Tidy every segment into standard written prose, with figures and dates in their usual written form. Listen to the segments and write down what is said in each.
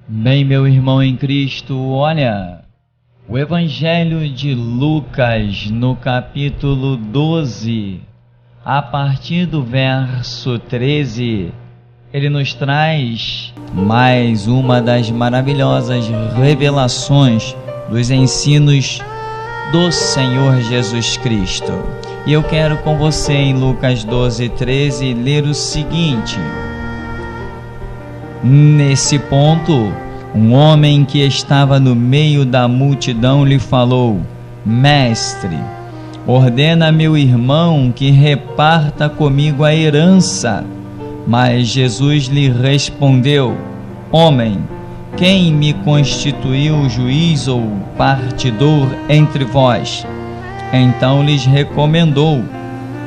Bem, meu irmão em Cristo, olha, o Evangelho de Lucas, no capítulo 12, a partir do verso 13, ele nos traz mais uma das maravilhosas revelações dos ensinos do Senhor Jesus Cristo. E eu quero com você, em Lucas 12, 13, ler o seguinte: nesse ponto, um homem que estava no meio da multidão lhe falou: Mestre, ordena meu irmão que reparta comigo a herança. Mas Jesus lhe respondeu: Homem, quem me constituiu juiz ou partidor entre vós? Então lhes recomendou: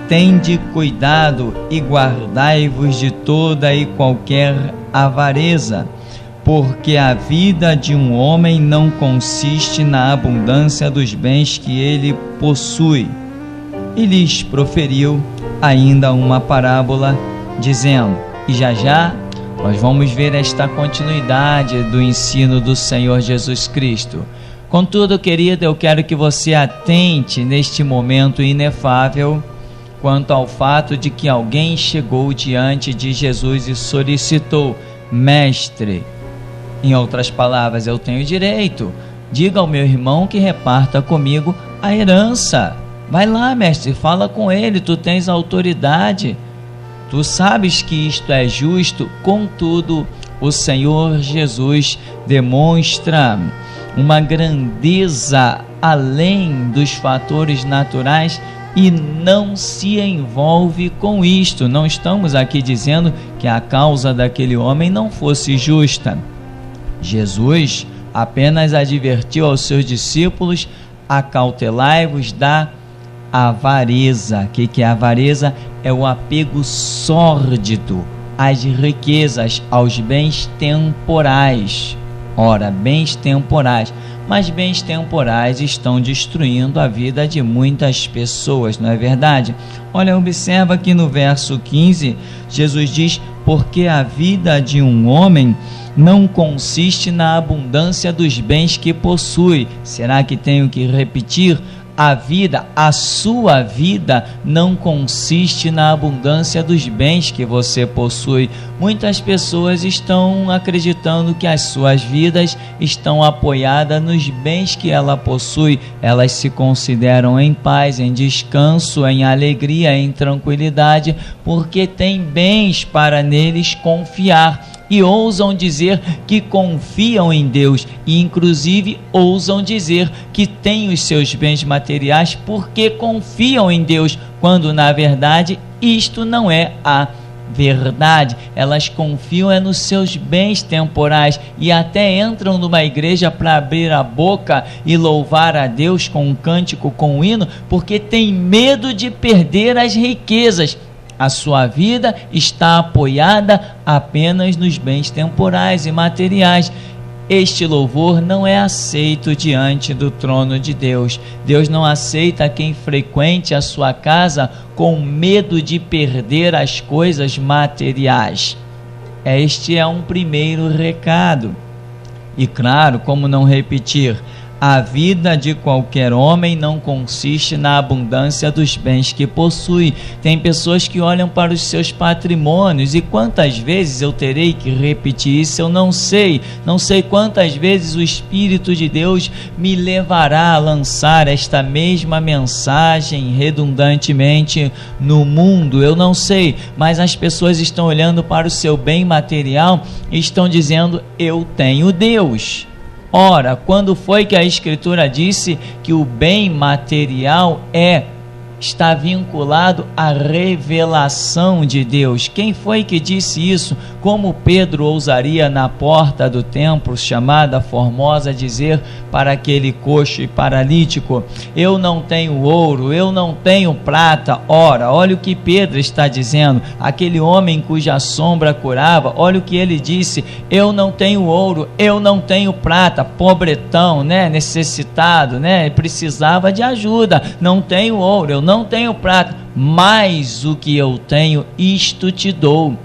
Tende cuidado e guardai-vos de toda e qualquer avareza, porque a vida de um homem não consiste na abundância dos bens que ele possui. E lhes proferiu ainda uma parábola, dizendo, e já nós vamos ver esta continuidade do ensino do Senhor Jesus Cristo. Contudo, querido, eu quero que você atente neste momento inefável quanto ao fato de que alguém chegou diante de Jesus e solicitou: Mestre, em outras palavras, eu tenho direito, diga ao meu irmão que reparta comigo a herança. Vai lá, mestre, fala com ele, tu tens autoridade, tu sabes que isto é justo. Contudo, o Senhor Jesus demonstra uma grandeza além dos fatores naturais e não se envolve com isto. Não estamos aqui dizendo que a causa daquele homem não fosse justa. Jesus apenas advertiu aos seus discípulos: acautelai-vos da avareza. O que é avareza? É o apego sórdido às riquezas, aos bens temporais. Ora, bens temporais. Mas bens temporais estão destruindo a vida de muitas pessoas, não é verdade? Olha, observa aqui no verso 15, Jesus diz: porque a vida de um homem não consiste na abundância dos bens que possui. Será que tenho que repetir? A sua vida não consiste na abundância dos bens que você possui. Muitas pessoas estão acreditando que as suas vidas estão apoiadas nos bens que ela possui. Elas se consideram em paz, em descanso, em alegria, em tranquilidade, porque têm bens para neles confiar. E ousam dizer que confiam em Deus, e inclusive ousam dizer que têm os seus bens materiais porque confiam em Deus, quando na verdade isto não é a verdade. Elas confiam nos seus bens temporais e até entram numa igreja para abrir a boca e louvar a Deus com um cântico, com um hino, porque tem medo de perder as riquezas. A sua vida está apoiada apenas nos bens temporais e materiais. Este louvor não é aceito diante do trono de Deus. Deus não aceita quem frequente a sua casa com medo de perder as coisas materiais. Este é um primeiro recado. E claro, como não repetir, a vida de qualquer homem não consiste na abundância dos bens que possui. Tem pessoas que olham para os seus patrimônios, e quantas vezes eu terei que repetir isso, eu não sei quantas vezes o Espírito de Deus me levará a lançar esta mesma mensagem redundantemente no mundo, eu não sei, mas as pessoas estão olhando para o seu bem material e estão dizendo: eu tenho Deus. Ora, quando foi que a Escritura disse que o bem material está vinculado à revelação de Deus? Quem foi que disse isso? Como Pedro ousaria na porta do templo chamada Formosa dizer para aquele coxo e paralítico: eu não tenho ouro, eu não tenho prata? Ora, olha o que Pedro está dizendo. Aquele homem cuja sombra curava, olha o que ele disse: eu não tenho ouro, eu não tenho prata. Pobretão, né? Necessitado, né? Precisava de ajuda. Não tenho ouro, eu não tenho prata, mas o que eu tenho, isto te dou.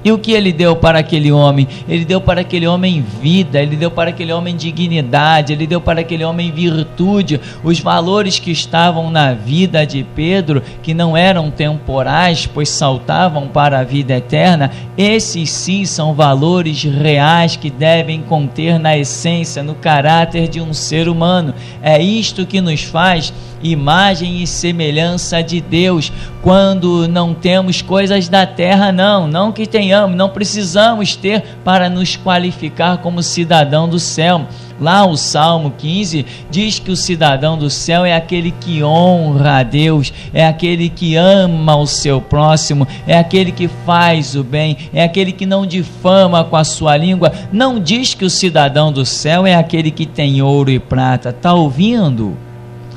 E o que ele deu para aquele homem? Ele deu para aquele homem vida, ele deu para aquele homem dignidade, ele deu para aquele homem virtude. Os valores que estavam na vida de Pedro, que não eram temporais, pois saltavam para a vida eterna, esses sim são valores reais que devem conter na essência, no caráter de um ser humano. É isto que nos faz imagem e semelhança de Deus, quando não temos coisas da terra, não que tenhamos, não precisamos ter para nos qualificar como cidadão do céu. Lá o Salmo 15 diz que o cidadão do céu é aquele que honra a Deus, é aquele que ama o seu próximo, é aquele que faz o bem, é aquele que não difama com a sua língua. Não diz que o cidadão do céu é aquele que tem ouro e prata. Está ouvindo?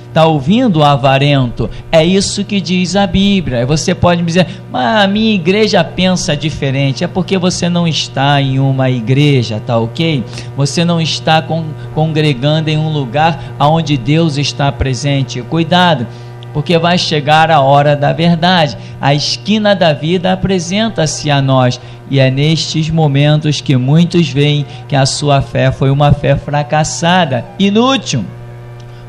Está ouvindo, avarento? É isso que diz a Bíblia. Você pode me dizer, mas a minha igreja pensa diferente. É porque você não está em uma igreja, tá ok? Você não está congregando em um lugar onde Deus está presente. Cuidado, porque vai chegar a hora da verdade. A esquina da vida apresenta-se a nós, e é nestes momentos que muitos veem que a sua fé foi uma fé fracassada, inútil.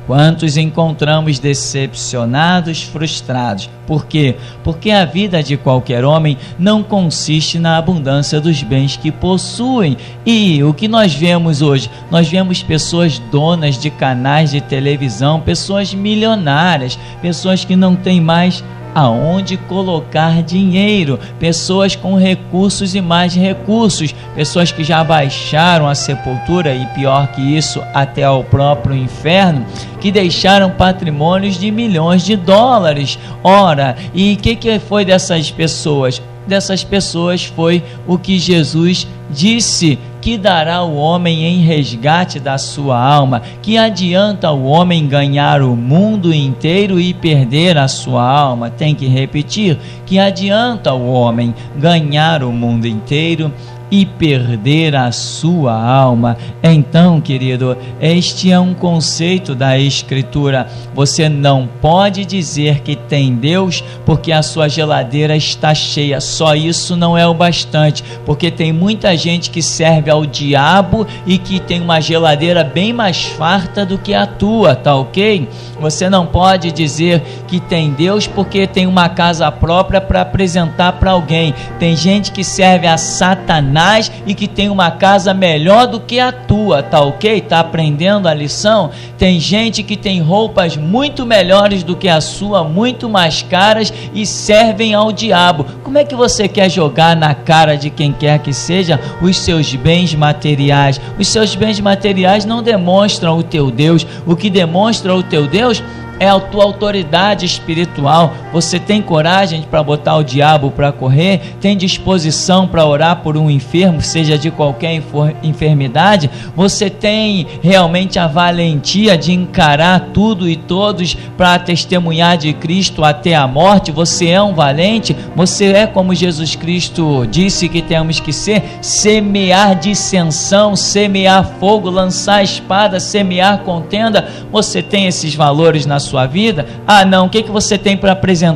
Quantos encontramos decepcionados, frustrados? Por quê? Porque a vida de qualquer homem não consiste na abundância dos bens que possuem. E o que nós vemos hoje? Nós vemos pessoas donas de canais de televisão, pessoas milionárias, pessoas que não têm mais aonde colocar dinheiro, pessoas com recursos e mais recursos, pessoas que já baixaram a sepultura e pior que isso, até ao próprio inferno, que deixaram patrimônios de milhões de dólares. Ora, e o que foi dessas pessoas? Dessas pessoas foi o que Jesus disse, que dará o homem em resgate da sua alma. Que adianta o homem ganhar o mundo inteiro e perder a sua alma? Tem que repetir, que adianta o homem ganhar o mundo inteiro e perder a sua alma? Então, querido, este é um conceito da Escritura. Você não pode dizer que tem Deus porque a sua geladeira está cheia. Só isso não é o bastante, porque tem muita gente que serve ao diabo e que tem uma geladeira bem mais farta do que a tua, tá ok? Você não pode dizer que tem Deus porque tem uma casa própria para apresentar para alguém. Tem gente que serve a Satanás e que tem uma casa melhor do que a tua, tá ok? Tá aprendendo a lição? Tem gente que tem roupas muito melhores do que a sua, muito mais caras, e servem ao diabo. Como é que você quer jogar na cara de quem quer que seja os seus bens materiais? Os seus bens materiais não demonstram o teu Deus. O que demonstra o teu Deus é a tua autoridade espiritual. Você tem coragem para botar o diabo para correr? Tem disposição para orar por um enfermo, seja de qualquer enfermidade? Você tem realmente a valentia de encarar tudo e todos para testemunhar de Cristo até a morte? Você é um valente? Você é como Jesus Cristo disse que temos que ser? Semear dissensão, semear fogo, lançar espada, semear contenda. Você tem esses valores na sua vida? Ah não, o que você tem para apresentar?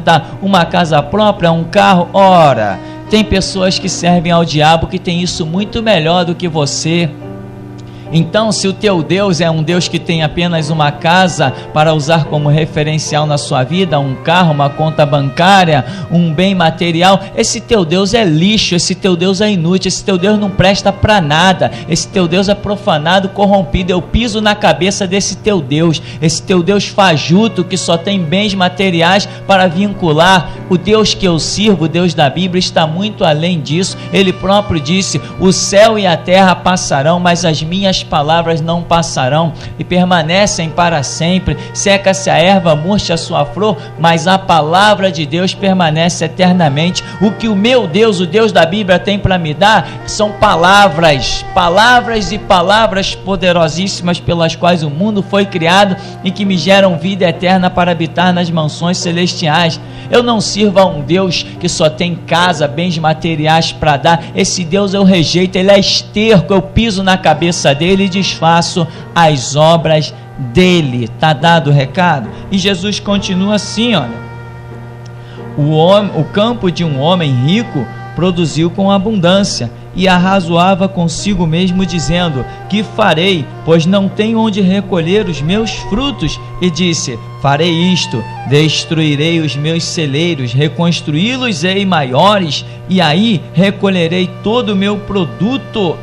Uma casa própria, um carro? Ora, tem pessoas que servem ao diabo que tem isso muito melhor do que você. Então, se o teu Deus é um Deus que tem apenas uma casa para usar como referencial na sua vida, um carro, uma conta bancária, um bem material, esse teu Deus é lixo, esse teu Deus é inútil, esse teu Deus não presta para nada, esse teu Deus é profanado, corrompido. Eu piso na cabeça desse teu Deus, esse teu Deus fajuto que só tem bens materiais para vincular. O Deus que eu sirvo, o Deus da Bíblia, está muito além disso. Ele próprio disse: o céu e a terra passarão, mas as minhas palavras não passarão, e permanecem para sempre. Seca-se a erva, murcha a sua flor, mas a palavra de Deus permanece eternamente. O que o meu Deus, o Deus da Bíblia, tem para me dar são palavras, palavras e palavras poderosíssimas pelas quais o mundo foi criado e que me geram vida eterna para habitar nas mansões celestiais. Eu não sirvo a um Deus que só tem casa, bens materiais para dar. Esse Deus eu rejeito, ele é esterco, eu piso na cabeça dele e desfaço as obras dele. Está dado o recado? E Jesus continua assim, olha: o campo de um homem rico produziu com abundância, e arrazoava consigo mesmo, dizendo: que farei, pois não tenho onde recolher os meus frutos? E disse: farei isto, destruirei os meus celeiros, reconstruí-los-ei maiores, e aí recolherei todo o meu produto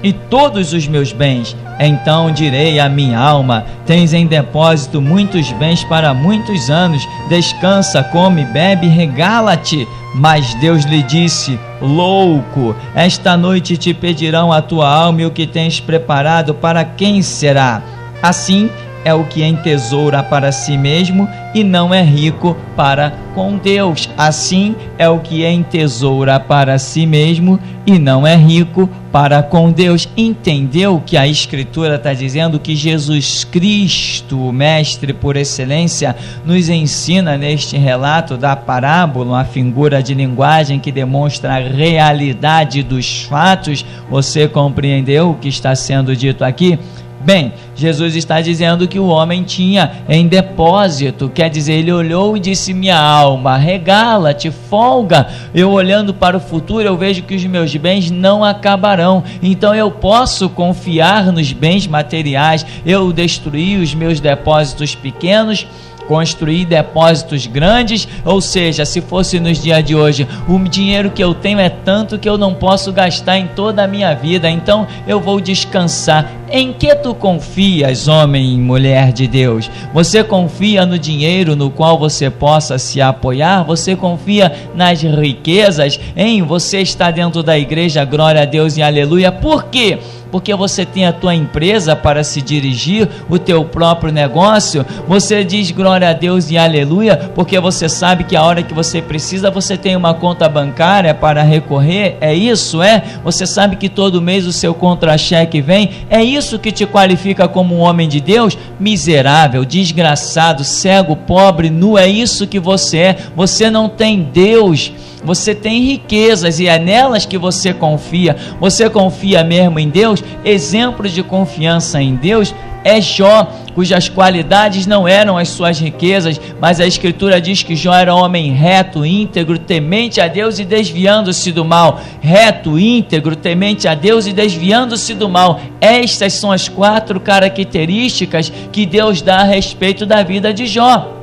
e todos os meus bens. Então direi à minha alma: tens em depósito muitos bens para muitos anos, descansa, come, bebe, regala-te. Mas Deus lhe disse: louco, esta noite te pedirão a tua alma, e o que tens preparado para quem será? Assim é o que entesoura para si mesmo e não é rico para com Deus. Assim é o que entesoura para si mesmo e não é rico para com Deus. Entendeu que a Escritura está dizendo que Jesus Cristo, o Mestre por excelência, nos ensina neste relato da parábola uma figura de linguagem que demonstra a realidade dos fatos? Você compreendeu o que está sendo dito aqui? Bem, Jesus está dizendo que o homem tinha em depósito, quer dizer, ele olhou e disse: minha alma, regala-te, folga. Eu olhando para o futuro, eu vejo que os meus bens não acabarão, então eu posso confiar nos bens materiais. Eu destruí os meus depósitos pequenos, construir depósitos grandes, ou seja, se fosse nos dias de hoje, o dinheiro que eu tenho é tanto que eu não posso gastar em toda a minha vida, então eu vou descansar. Em que tu confias, homem e mulher de Deus? Você confia no dinheiro no qual você possa se apoiar? Você confia nas riquezas? Você está dentro da igreja, glória a Deus e aleluia. Por quê? Porque você tem a tua empresa para se dirigir, o teu próprio negócio. Você diz glória a Deus e aleluia, porque você sabe que a hora que você precisa, você tem uma conta bancária para recorrer. É isso, é? Você sabe que todo mês o seu contra-cheque vem. É isso que te qualifica como um homem de Deus? Miserável, desgraçado, cego, pobre, nu, é isso que você é. Você não tem Deus. Você tem riquezas e é nelas que você confia. Você confia mesmo em Deus? Exemplo de confiança em Deus é Jó, cujas qualidades não eram as suas riquezas, mas a Escritura diz que Jó era homem reto, íntegro, temente a Deus e desviando-se do mal. Reto, íntegro, temente a Deus e desviando-se do mal. Estas são as 4 características que Deus dá a respeito da vida de Jó.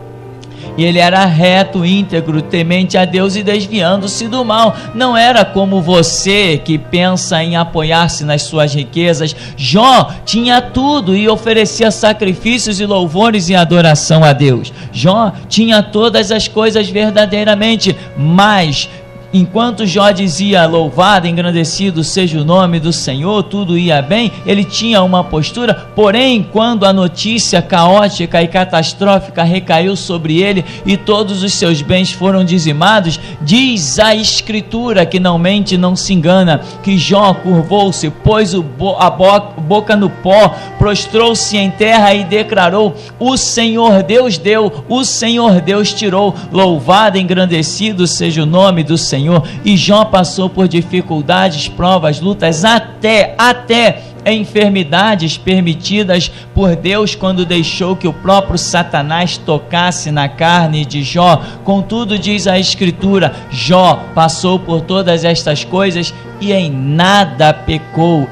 E ele era reto, íntegro, temente a Deus e desviando-se do mal. Não era como você que pensa em apoiar-se nas suas riquezas. Jó tinha tudo e oferecia sacrifícios e louvores e adoração a Deus. Jó tinha todas as coisas verdadeiramente, mas enquanto Jó dizia: louvado, engrandecido seja o nome do Senhor, tudo ia bem, ele tinha uma postura. Porém, quando a notícia caótica e catastrófica recaiu sobre ele e todos os seus bens foram dizimados, diz a Escritura, que não mente, não se engana, que Jó curvou-se, pôs a boca no pó, prostrou-se em terra e declarou: o Senhor Deus deu, o Senhor Deus tirou, louvado, engrandecido seja o nome do Senhor. E Jó passou por dificuldades, provas, lutas, até enfermidades permitidas por Deus, quando deixou que o próprio Satanás tocasse na carne de Jó. Contudo, diz a Escritura, Jó passou por todas estas coisas e em nada pecou,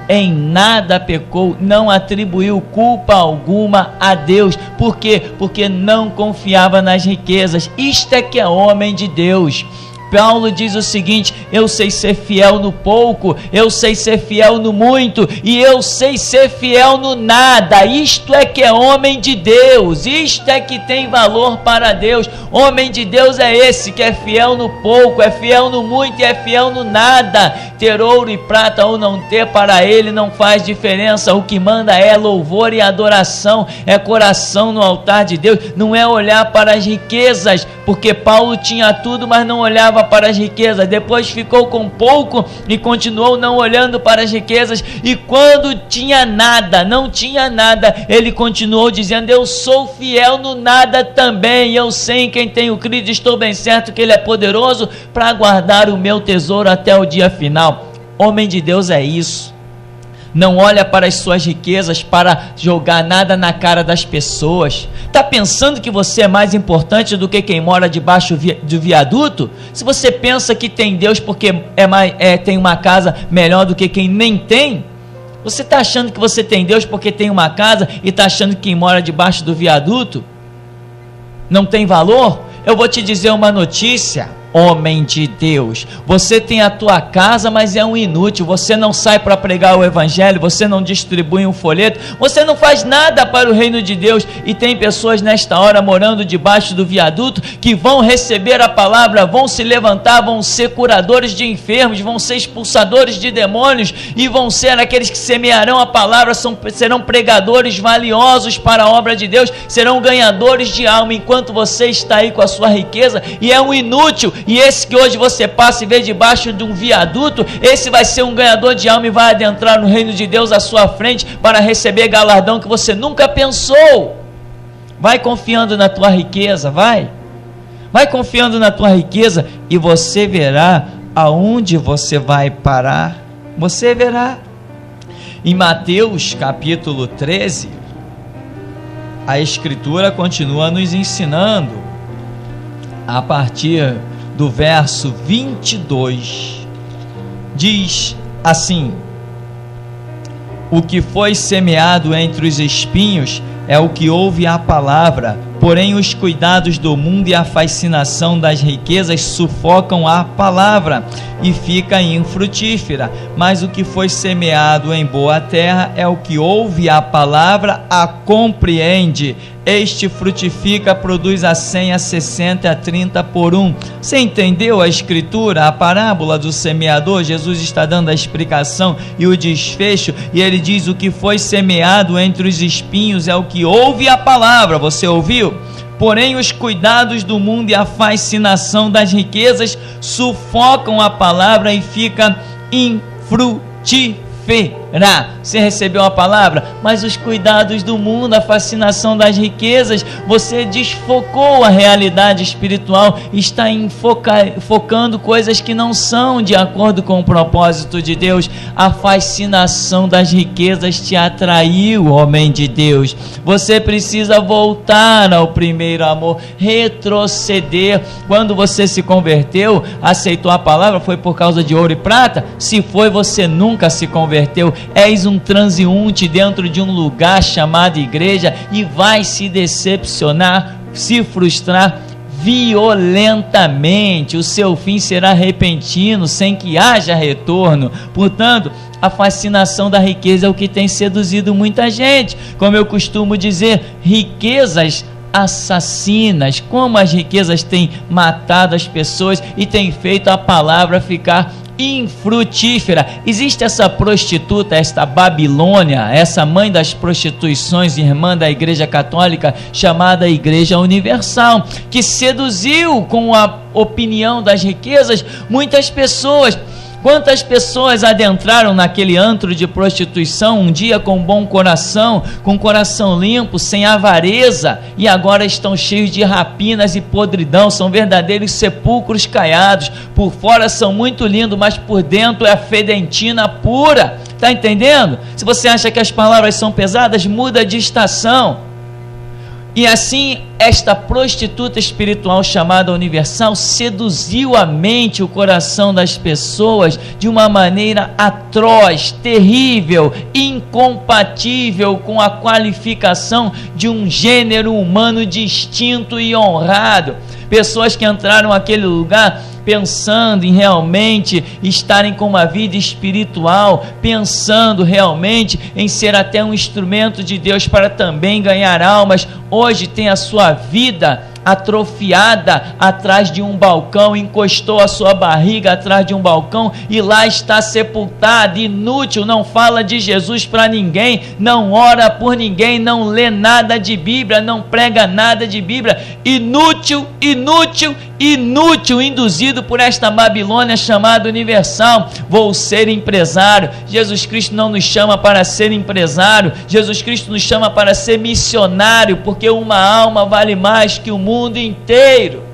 não atribuiu culpa alguma a Deus. Por quê? Porque não confiava nas riquezas. Isto é que é homem de Deus. Paulo diz o seguinte: eu sei ser fiel no pouco, eu sei ser fiel no muito, e eu sei ser fiel no nada. Isto é que é homem de Deus, isto é que tem valor para Deus. Homem de Deus é esse que é fiel no pouco, é fiel no muito e é fiel no nada. Ter ouro e prata ou não ter, para ele não faz diferença. O que manda é louvor e adoração, é coração no altar de Deus, não é olhar para as riquezas, porque Paulo tinha tudo, mas não olhava para as riquezas. Depois ficou com pouco e continuou não olhando para as riquezas, e quando tinha nada, não tinha nada, ele continuou dizendo: eu sou fiel no nada também, eu sei em quem tenho crido, estou bem certo que ele é poderoso para guardar o meu tesouro até o dia final. Homem de Deus é isso. Não olha para as suas riquezas para jogar nada na cara das pessoas. Está pensando que você é mais importante do que quem mora debaixo do viaduto? Se você pensa que tem Deus porque tem uma casa melhor do que quem nem tem, você está achando que você tem Deus porque tem uma casa e está achando que quem mora debaixo do viaduto não tem valor? Eu vou te dizer uma notícia, homem de Deus, você tem a tua casa, mas é um inútil. Você não sai para pregar o evangelho, você não distribui um folheto, você não faz nada para o reino de Deus. E tem pessoas nesta hora morando debaixo do viaduto que vão receber a palavra, vão se levantar, vão ser curadores de enfermos, vão ser expulsadores de demônios e vão ser aqueles que semearão a palavra, serão pregadores valiosos para a obra de Deus, serão ganhadores de alma, enquanto você está aí com a sua riqueza e é um inútil. E esse que hoje você passa e vê debaixo de um viaduto, esse vai ser um ganhador de alma e vai adentrar no reino de Deus à sua frente para receber galardão que você nunca pensou. Vai confiando na tua riqueza, vai confiando na tua riqueza e você verá aonde você vai parar. Você verá. Em Mateus capítulo 13, a Escritura continua nos ensinando a partir do verso 22, diz assim: o que foi semeado entre os espinhos é o que ouve a palavra, porém os cuidados do mundo e a fascinação das riquezas sufocam a palavra e fica infrutífera. Mas o que foi semeado em boa terra é o que ouve a palavra, a compreende, este frutifica, produz a 100, a 60, a 30 por 1. Você entendeu a escritura, a parábola do semeador? Jesus está dando a explicação e o desfecho, e ele diz: o que foi semeado entre os espinhos é o que ouve a palavra. Você ouviu? Porém os cuidados do mundo e a fascinação das riquezas sufocam a palavra e fica infrutífera. Você recebeu a palavra, mas os cuidados do mundo, a fascinação das riquezas, você desfocou a realidade espiritual, está focando coisas que não são de acordo com o propósito de Deus. A fascinação das riquezas te atraiu, homem de Deus. Você precisa voltar ao primeiro amor, retroceder. Quando você se converteu, aceitou a palavra, foi por causa de ouro e prata? Se foi, você nunca se converteu. És um transeunte dentro de um lugar chamado igreja e vai se decepcionar, se frustrar violentamente. O seu fim será repentino, sem que haja retorno. Portanto, a fascinação da riqueza é o que tem seduzido muita gente. Como eu costumo dizer, riquezas assassinas. Como as riquezas têm matado as pessoas e têm feito a palavra ficar infrutífera. Existe essa prostituta, esta Babilônia, essa mãe das prostituições, irmã da Igreja Católica, chamada Igreja Universal, que seduziu com a opinião das riquezas muitas pessoas. Quantas pessoas adentraram naquele antro de prostituição um dia com bom coração, com coração limpo, sem avareza, e agora estão cheios de rapinas e podridão, são verdadeiros sepulcros caiados. Por fora são muito lindos, mas por dentro é fedentina pura. Está entendendo? Se você acha que as palavras são pesadas, muda de estação. E assim, esta prostituta espiritual chamada Universal seduziu a mente e o coração das pessoas de uma maneira atroz, terrível, incompatível com a qualificação de um gênero humano distinto e honrado. Pessoas que entraram naquele lugar pensando em realmente estarem com uma vida espiritual, pensando realmente em ser até um instrumento de Deus para também ganhar almas, hoje tem a sua vida atrofiada atrás de um balcão, encostou a sua barriga atrás de um balcão e lá está sepultado, inútil, não fala de Jesus para ninguém, não ora por ninguém, não lê nada de Bíblia, não prega nada de Bíblia, inútil, inútil, inútil, induzido por esta Babilônia chamada Universal. Vou ser empresário. Jesus Cristo não nos chama para ser empresário, Jesus Cristo nos chama para ser missionário, porque uma alma vale mais que o mundo inteiro.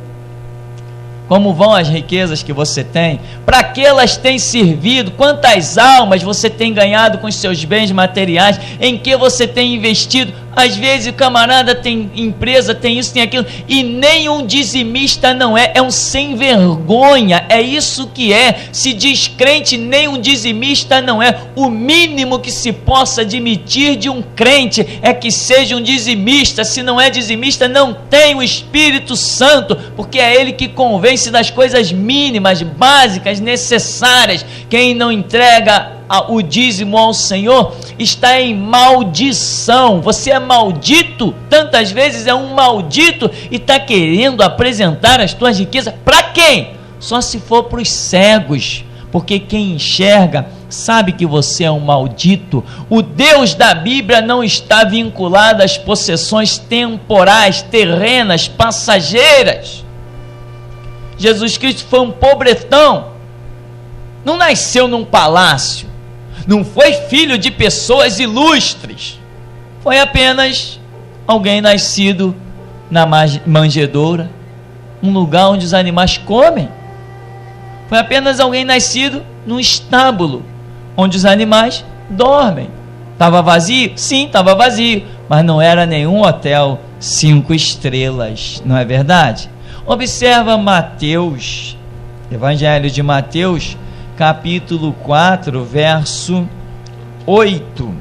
Como vão as riquezas que você tem? Para que elas têm servido? Quantas almas você tem ganhado com os seus bens materiais? Em que você tem investido? Às vezes o camarada tem empresa, tem isso, tem aquilo, e nem um dizimista não é. É um sem vergonha. É isso que é. Se diz crente, nem um dizimista não é. O mínimo que se possa admitir de um crente é que seja um dizimista. Se não é dizimista, não tem o Espírito Santo, porque é ele que convence das coisas mínimas, básicas, necessárias. Quem não entrega o dízimo ao Senhor está em maldição. Você é maldito, tantas vezes é um maldito, e está querendo apresentar as tuas riquezas para quem? Só se for para os cegos, porque quem enxerga sabe que você é um maldito. O Deus da Bíblia não está vinculado às possessões temporais, terrenas, passageiras. Jesus Cristo foi um pobretão, não nasceu num palácio, não foi filho de pessoas ilustres, foi apenas alguém nascido na manjedoura, um lugar onde os animais comem. Foi apenas alguém nascido num estábulo, onde os animais dormem. Estava vazio? Sim, estava vazio, mas não era nenhum hotel 5 estrelas, não é verdade? Observa Mateus, Evangelho de Mateus, capítulo 4, verso 8,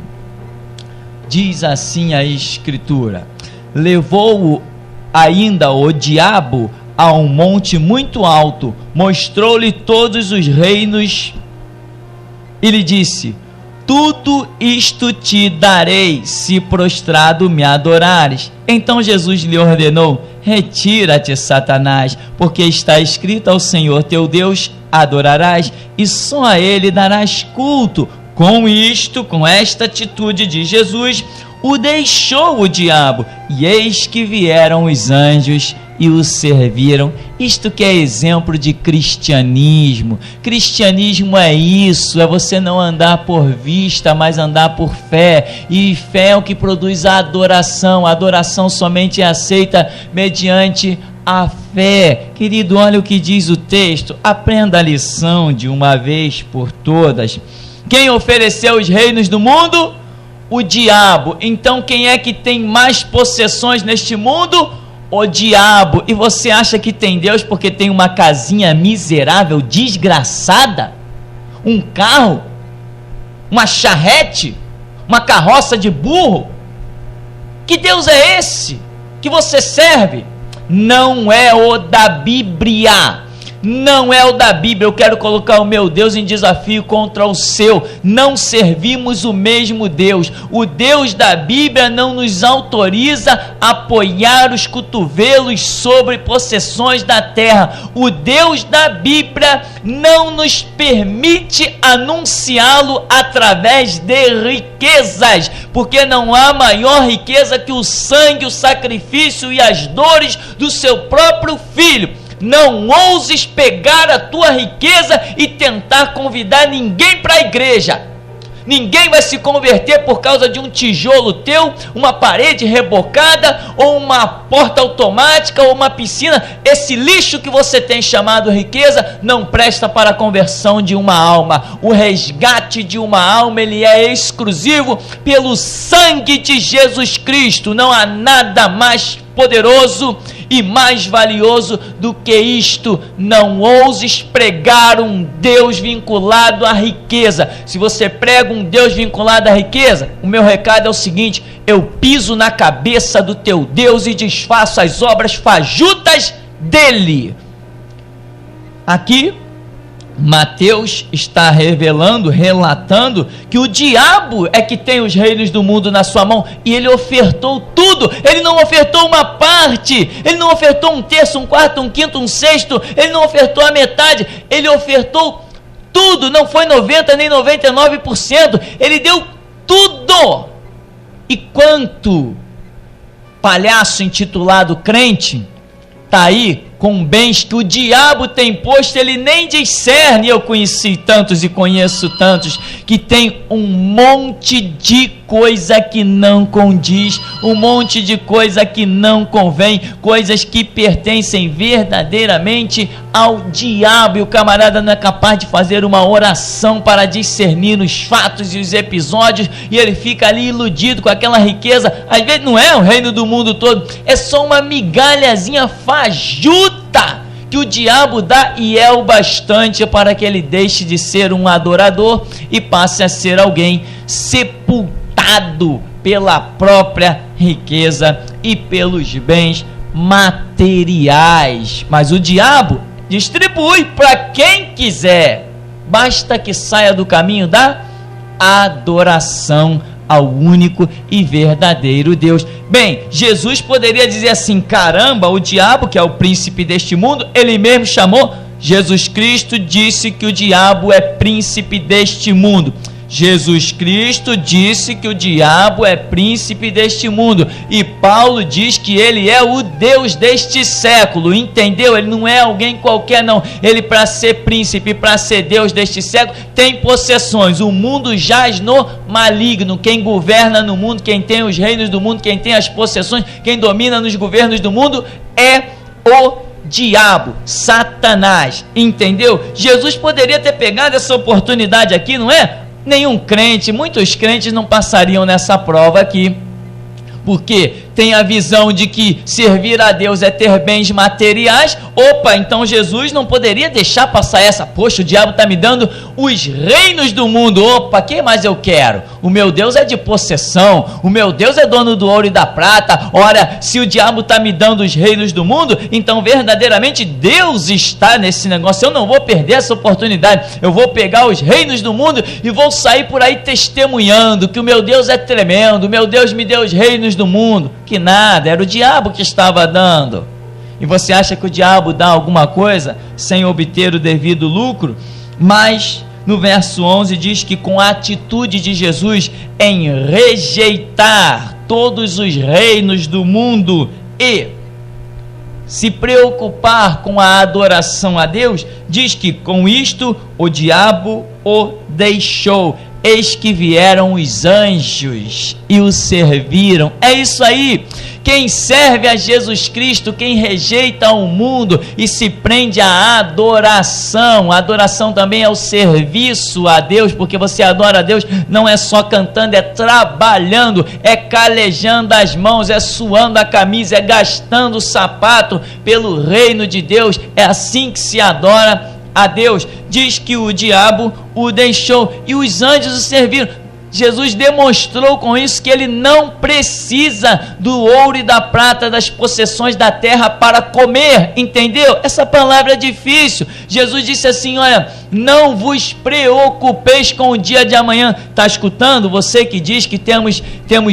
diz assim a Escritura: levou-o ainda o diabo a um monte muito alto, mostrou-lhe todos os reinos e lhe disse: tudo isto te darei, se prostrado me adorares. Então Jesus lhe ordenou: retira-te, Satanás, porque está escrito: ao Senhor teu Deus adorarás, e só a ele darás culto. Com isto, com esta atitude de Jesus, o deixou o diabo, e eis que vieram os anjos e o serviram. Isto que é exemplo de cristianismo. Cristianismo é isso, é você não andar por vista, mas andar por fé, e fé é o que produz a adoração. A adoração somente é aceita mediante a fé. Querido, olha o que diz o texto, aprenda a lição de uma vez por todas. Quem ofereceu os reinos do mundo? O diabo. Então quem é que tem mais possessões neste mundo? O diabo. E você acha que tem Deus porque tem uma casinha miserável, desgraçada, um carro, uma charrete, uma carroça de burro? Que Deus é esse que você serve? Não é o da Bíblia. Não é o da Bíblia. Eu quero colocar o meu Deus em desafio contra o seu. Não servimos o mesmo Deus. O Deus da Bíblia não nos autoriza a apoiar os cotovelos sobre possessões da terra. O Deus da Bíblia não nos permite anunciá-lo através de riquezas, porque não há maior riqueza que o sangue, o sacrifício e as dores do seu próprio filho. Não ouses pegar a tua riqueza e tentar convidar ninguém para a igreja. Ninguém vai se converter por causa de um tijolo teu, uma parede rebocada, ou uma porta automática, ou uma piscina. Esse lixo que você tem chamado riqueza não presta para a conversão de uma alma. O resgate de uma alma, ele é exclusivo pelo sangue de Jesus Cristo. Não há nada mais poderoso e mais valioso do que isto. Não ouses pregar um Deus vinculado à riqueza. Se você prega um Deus vinculado à riqueza, o meu recado é o seguinte: eu piso na cabeça do teu Deus e desfaço as obras fajutas dele. Aqui Mateus está relatando que o diabo é que tem os reinos do mundo na sua mão, e ele ofertou tudo. Ele não ofertou uma parte, ele não ofertou um terço, um quarto, um quinto, um sexto, ele não ofertou a metade, ele ofertou tudo. Não foi 90% nem 99%, ele deu tudo. E quanto palhaço intitulado crente está aí com bens que o diabo tem posto, ele nem discerne. Eu conheci tantos e conheço tantos que tem um monte de coisa que não condiz, um monte de coisa que não convém, coisas que pertencem verdadeiramente ao diabo, e o camarada não é capaz de fazer uma oração para discernir os fatos e os episódios, e ele fica ali iludido com aquela riqueza. Às vezes não é o reino do mundo todo, é só uma migalhazinha fajuta que o diabo dá, e é o bastante para que ele deixe de ser um adorador e passe a ser alguém sepultado pela própria riqueza e pelos bens materiais. Mas o diabo distribui para quem quiser, basta que saia do caminho da adoração ao único e verdadeiro Deus. Bem, Jesus poderia dizer assim: caramba, o diabo, que é o príncipe deste mundo, ele mesmo chamou, Jesus Cristo disse que o diabo é príncipe deste mundo. Jesus Cristo disse que o diabo é príncipe deste mundo, e Paulo diz que ele é o Deus deste século, entendeu? Ele não é alguém qualquer não, ele, para ser príncipe, para ser Deus deste século, tem possessões. O mundo jaz no maligno. Quem governa no mundo, quem tem os reinos do mundo, quem tem as possessões, quem domina nos governos do mundo é o diabo, Satanás, entendeu? Jesus poderia ter pegado essa oportunidade aqui, não é? Nenhum crente, muitos crentes não passariam nessa prova aqui, porque tem a visão de que servir a Deus é ter bens materiais. Opa, então Jesus não poderia deixar passar essa. Poxa, o diabo está me dando os reinos do mundo. Opa, que mais eu quero? O meu Deus é de possessão, o meu Deus é dono do ouro e da prata. Ora, se o diabo está me dando os reinos do mundo, então verdadeiramente Deus está nesse negócio. Eu não vou perder essa oportunidade. Eu vou pegar os reinos do mundo e vou sair por aí testemunhando que o meu Deus é tremendo, o meu Deus me deu os reinos do mundo. Que nada, era o diabo que estava dando. E você acha que o diabo dá alguma coisa sem obter o devido lucro? Mas no verso 11 diz que com a atitude de Jesus em rejeitar todos os reinos do mundo e se preocupar com a adoração a Deus, diz que com isto o diabo o deixou. Eis que vieram os anjos e o serviram. É isso aí. Quem serve a Jesus Cristo, quem rejeita o mundo e se prende à adoração. A adoração também é o serviço a Deus, porque você adora a Deus não é só cantando, é trabalhando, é calejando as mãos, é suando a camisa, é gastando o sapato pelo reino de Deus. É assim que se adora a Deus. Diz que o diabo o deixou e os anjos o serviram. Jesus demonstrou com isso que ele não precisa do ouro e da prata, das possessões da terra para comer, entendeu? Essa palavra é difícil. Jesus disse assim: olha, não vos preocupeis com o dia de amanhã. Está escutando? Você que diz que temos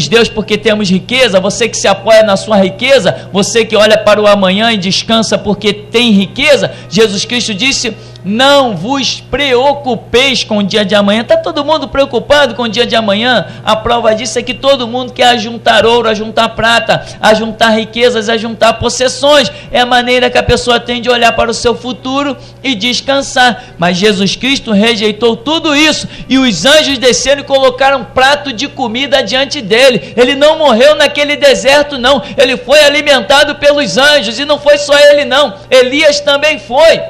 Deus porque temos riqueza, você que se apoia na sua riqueza, você que olha para o amanhã e descansa porque tem riqueza, Jesus Cristo disse: não vos preocupeis com o dia de amanhã. Está todo mundo preocupado com o dia de amanhã? A prova disso é que todo mundo quer ajuntar ouro, ajuntar prata, ajuntar riquezas, ajuntar possessões. É a maneira que a pessoa tem de olhar para o seu futuro e descansar. Mas Jesus Cristo rejeitou tudo isso, e os anjos desceram e colocaram um prato de comida diante dele. Ele não morreu naquele deserto não, ele foi alimentado pelos anjos. E não foi só ele não, Elias também foi,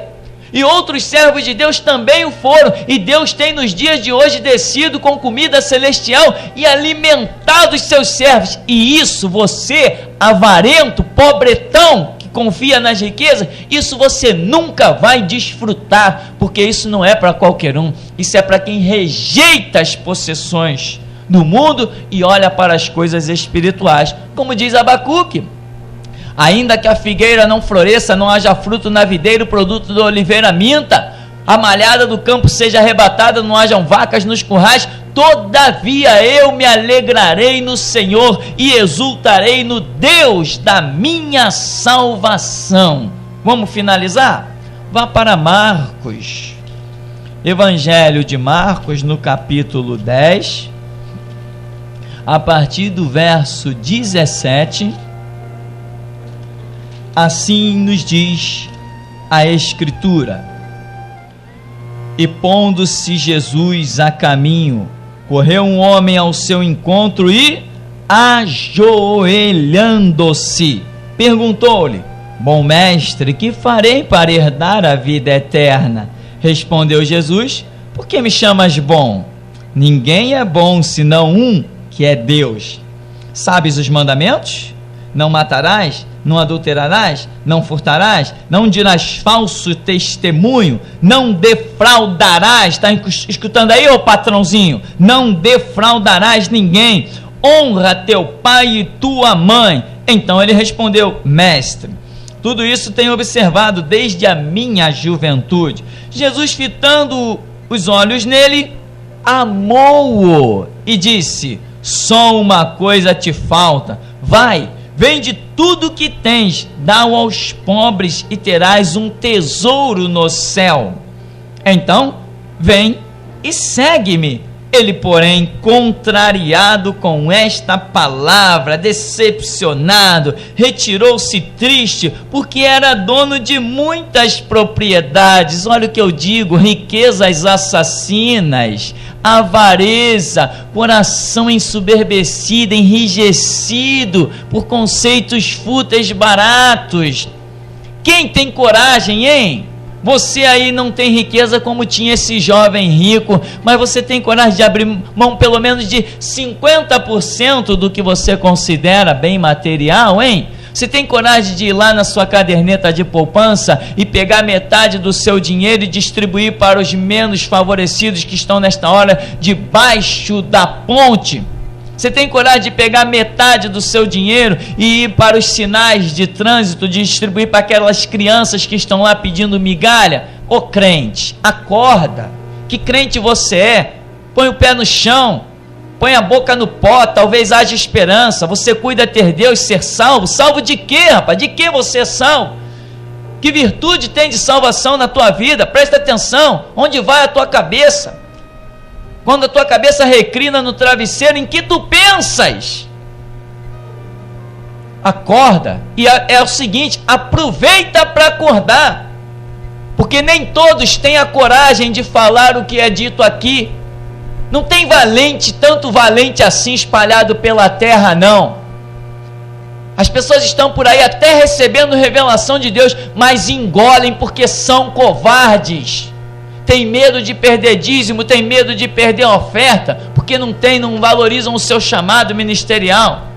e outros servos de Deus também o foram. E Deus tem nos dias de hoje descido com comida celestial e alimentado os seus servos. E isso você, avarento, pobretão, que confia nas riquezas, isso você nunca vai desfrutar, porque isso não é para qualquer um. Isso é para quem rejeita as possessões do mundo e olha para as coisas espirituais. Como diz Abacuque: ainda que a figueira não floresça, não haja fruto na videira, o produto da oliveira minta, a malhada do campo seja arrebatada, não hajam vacas nos currais, todavia eu me alegrarei no Senhor e exultarei no Deus da minha salvação. Vamos finalizar? Vá para Marcos, Evangelho de Marcos, no capítulo 10, a partir do verso 17... Assim nos diz a Escritura. E pondo-se Jesus a caminho, correu um homem ao seu encontro e, ajoelhando-se, perguntou-lhe: Bom mestre, que farei para herdar a vida eterna? Respondeu Jesus: Por que me chamas bom? Ninguém é bom senão um, que é Deus. Sabes os mandamentos? Não matarás, não adulterarás, não furtarás, não dirás falso testemunho, não defraudarás. Está escutando aí, ô patrãozinho? Não defraudarás ninguém. Honra teu pai e tua mãe. Então ele respondeu: Mestre, tudo isso tenho observado desde a minha juventude. Jesus, fitando os olhos nele, amou-o e disse: Só uma coisa te falta. Vai, vende tudo que tens, dá-o aos pobres e terás um tesouro no céu. Então, vem e segue-me. Ele, porém, contrariado com esta palavra, decepcionado, retirou-se triste, porque era dono de muitas propriedades. Olha o que eu digo: riquezas assassinas, avareza, coração ensoberbecido, enrijecido por conceitos fúteis baratos. Quem tem coragem, hein? Você aí não tem riqueza como tinha esse jovem rico, mas você tem coragem de abrir mão pelo menos de 50% do que você considera bem material, hein? Você tem coragem de ir lá na sua caderneta de poupança e pegar metade do seu dinheiro e distribuir para os menos favorecidos que estão nesta hora debaixo da ponte? Você tem coragem de pegar metade do seu dinheiro e ir para os sinais de trânsito, de distribuir para aquelas crianças que estão lá pedindo migalha? Ô crente, acorda! Que crente você é? Põe o pé no chão, põe a boca no pó, talvez haja esperança. Você cuida ter Deus, ser salvo. Salvo de quê, rapaz? De que você é salvo? Que virtude tem de salvação na tua vida? Presta atenção, onde vai a tua cabeça? Quando a tua cabeça reclina no travesseiro, em que tu pensas? Acorda. E é o seguinte: aproveita para acordar, porque nem todos têm a coragem de falar o que é dito aqui. Não tem valente, tanto valente assim espalhado pela terra, não. As pessoas estão por aí até recebendo revelação de Deus, mas engolem porque são covardes. Tem medo de perder dízimo, tem medo de perder a oferta, porque não valorizam o seu chamado ministerial.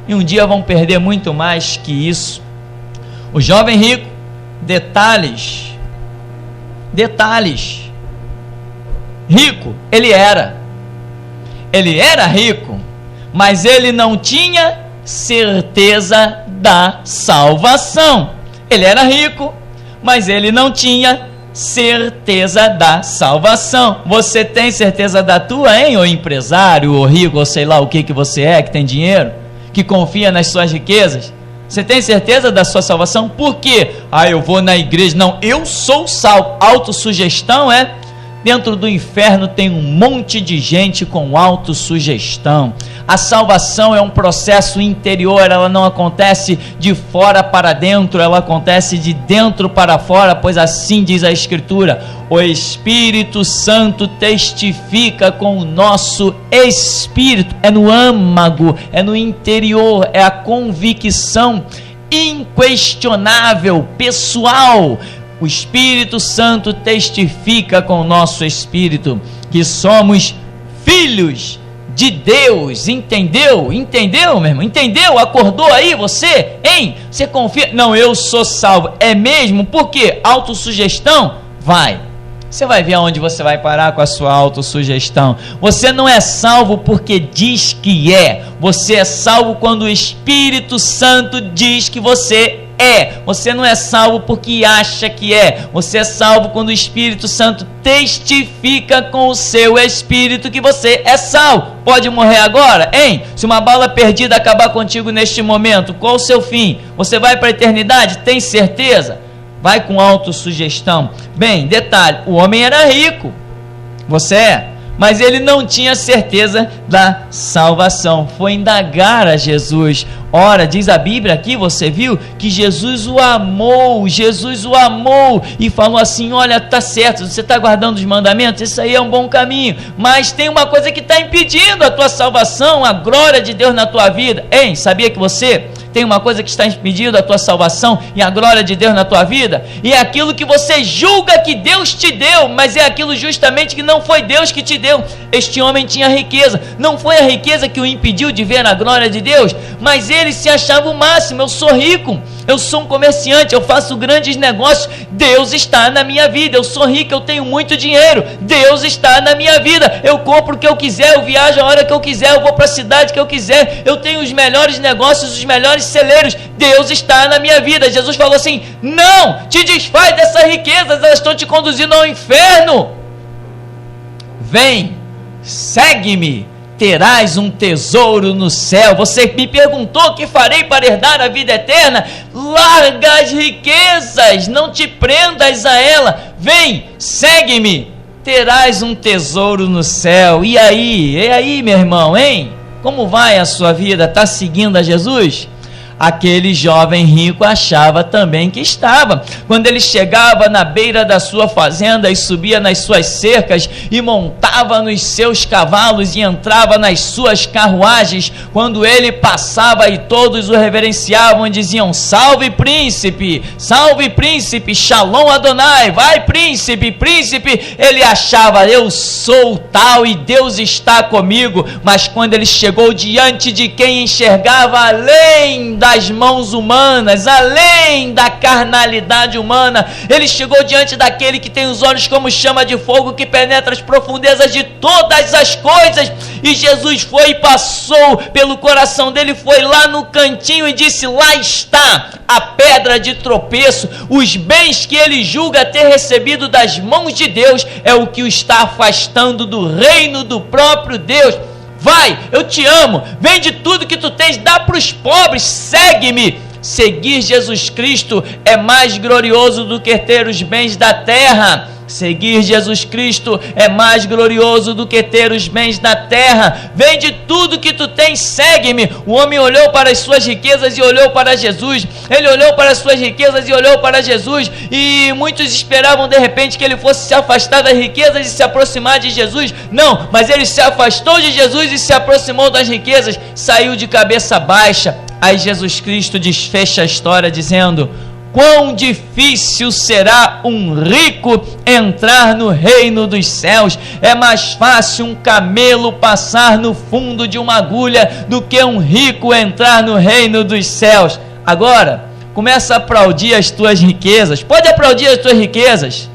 E um dia vão perder muito mais que isso. O jovem rico, detalhes. Rico, ele era rico, mas ele não tinha certeza da salvação. Ele era rico, mas ele não tinha certeza da salvação. Você tem certeza da tua, hein, ou empresário, ou rico, ou sei lá o que você é, que tem dinheiro, que confia nas suas riquezas? Você tem certeza da sua salvação? Por quê? Eu vou na igreja. Não, eu sou salvo. Autossugestão é? Dentro do inferno tem um monte de gente com autossugestão. A salvação é um processo interior, ela não acontece de fora para dentro, ela acontece de dentro para fora, pois assim diz a Escritura: o Espírito Santo testifica com o nosso espírito. É no âmago, é no interior, é a convicção inquestionável, pessoal. O Espírito Santo testifica com o nosso espírito que somos filhos de Deus. Entendeu? Entendeu, meu irmão? Entendeu? Acordou aí você? Hein? Você confia? Não, eu sou salvo. É mesmo? Por quê? Autossugestão? Vai. Você vai ver aonde você vai parar com a sua autossugestão. Você não é salvo porque diz que é. Você é salvo quando o Espírito Santo diz que você é. Você não é salvo porque acha que é. Você é salvo quando o Espírito Santo testifica com o seu espírito que você é salvo. Pode morrer agora, hein? Se uma bala perdida acabar contigo neste momento, qual o seu fim? Você vai para a eternidade? Tem certeza? Vai com autossugestão. Bem, detalhe: o homem era rico. Você é? mas ele não tinha certeza da salvação. Foi indagar a Jesus. Ora, diz a Bíblia aqui, você viu, que Jesus o amou e falou assim: olha, tá certo, você está guardando os mandamentos, isso aí é um bom caminho, mas tem uma coisa que está impedindo a tua salvação, a glória de Deus na tua vida. Hein, sabia que você tem uma coisa que está impedindo a tua salvação e a glória de Deus na tua vida? E é aquilo que você julga que Deus te deu, mas é aquilo justamente que não foi Deus que te deu. Este homem tinha riqueza, não foi a riqueza que o impediu de ver a glória de Deus, mas ele se achava o máximo. Eu sou rico, eu sou um comerciante, eu faço grandes negócios, Deus está na minha vida. Eu sou rico, eu tenho muito dinheiro, Deus está na minha vida. Eu compro o que eu quiser, eu viajo a hora que eu quiser, eu vou para a cidade que eu quiser, eu tenho os melhores negócios, os melhores celeiros, Deus está na minha vida. Jesus falou assim: não, te desfaz dessas riquezas, elas estão te conduzindo ao inferno. Vem, segue-me, terás um tesouro no céu. Você me perguntou o que farei para herdar a vida eterna? Larga as riquezas, não te prendas a ela. Vem, segue-me, terás um tesouro no céu. E aí, meu irmão, hein? Como vai a sua vida? Está seguindo a Jesus? Aquele jovem rico achava também que estava. Quando ele chegava na beira da sua fazenda e subia nas suas cercas e montava nos seus cavalos e entrava nas suas carruagens, quando ele passava e todos o reverenciavam e diziam: salve príncipe, Shalom Adonai, vai príncipe, ele achava: eu sou tal e Deus está comigo. Mas quando ele chegou diante de quem enxergava além das mãos humanas, além da carnalidade humana, ele chegou diante daquele que tem os olhos como chama de fogo, que penetra as profundezas de todas as coisas, e Jesus foi e passou pelo coração dele, foi lá no cantinho e disse: lá está a pedra de tropeço. Os bens que ele julga ter recebido das mãos de Deus é o que o está afastando do reino do próprio Deus. Vai, eu te amo, vende tudo que tu tens, dá para os pobres, segue-me. Seguir Jesus Cristo é mais glorioso do que ter os bens da terra. Seguir Jesus Cristo é mais glorioso do que ter os bens da terra. Vende tudo que tu tens, segue-me. O homem olhou para as suas riquezas e olhou para Jesus. Ele olhou para as suas riquezas e olhou para Jesus. E muitos esperavam de repente que ele fosse se afastar das riquezas e se aproximar de Jesus. Não, mas ele se afastou de Jesus e se aproximou das riquezas. Saiu de cabeça baixa. Aí Jesus Cristo desfecha a história dizendo: quão difícil será um rico entrar no reino dos céus. É mais fácil um camelo passar no fundo de uma agulha do que um rico entrar no reino dos céus. Agora, começa a aplaudir as tuas riquezas. Pode aplaudir as tuas riquezas,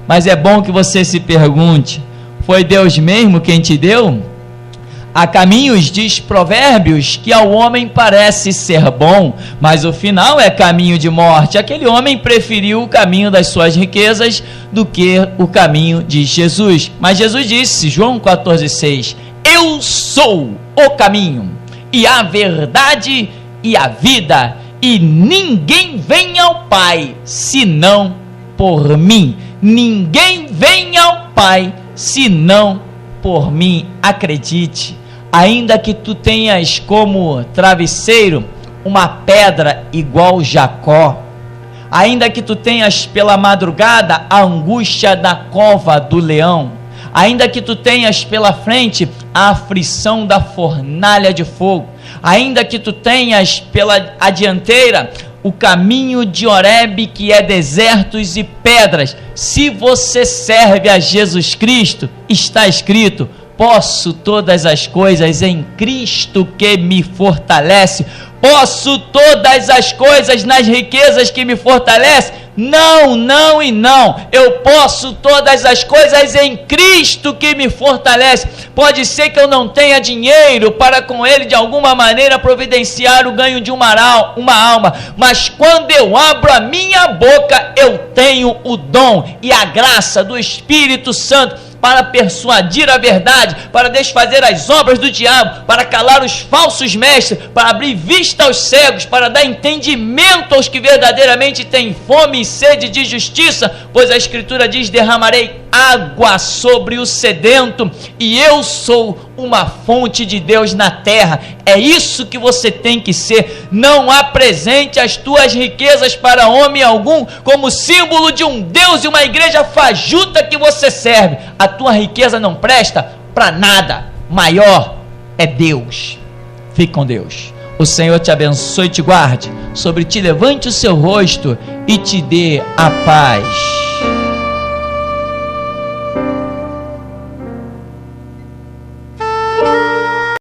mas é bom que você se pergunte: foi Deus mesmo quem te deu? Há caminhos, diz Provérbios, que ao homem parece ser bom, mas o final é caminho de morte. Aquele homem preferiu o caminho das suas riquezas do que o caminho de Jesus. Mas Jesus disse, João 14,6: eu sou o caminho e a verdade e a vida, e ninguém vem ao Pai senão por mim. Ninguém vem ao Pai senão por mim. Acredite. Ainda que tu tenhas como travesseiro uma pedra igual Jacó, ainda que tu tenhas pela madrugada a angústia da cova do leão, ainda que tu tenhas pela frente a aflição da fornalha de fogo, ainda que tu tenhas pela dianteira o caminho de Horebe, que é desertos e pedras, se você serve a Jesus Cristo, está escrito: posso todas as coisas em Cristo que me fortalece. Posso todas as coisas nas riquezas que me fortalece? Não, não e não. Eu posso todas as coisas em Cristo que me fortalece. Pode ser que eu não tenha dinheiro para com ele de alguma maneira providenciar o ganho de uma alma, mas quando eu abro a minha boca, eu tenho o dom e a graça do Espírito Santo para persuadir a verdade, para desfazer as obras do diabo, para calar os falsos mestres, para abrir vista aos cegos, para dar entendimento aos que verdadeiramente têm fome e sede de justiça, pois a Escritura diz: derramarei água sobre o sedento, e eu sou uma fonte de Deus na terra. É isso que você tem que ser. Não apresente as tuas riquezas para homem algum como símbolo de um Deus e uma igreja fajuta que você serve. A tua riqueza não presta para nada. Maior é Deus. Fique com Deus. O Senhor te abençoe e te guarde. Sobre ti levante o seu rosto e te dê a paz.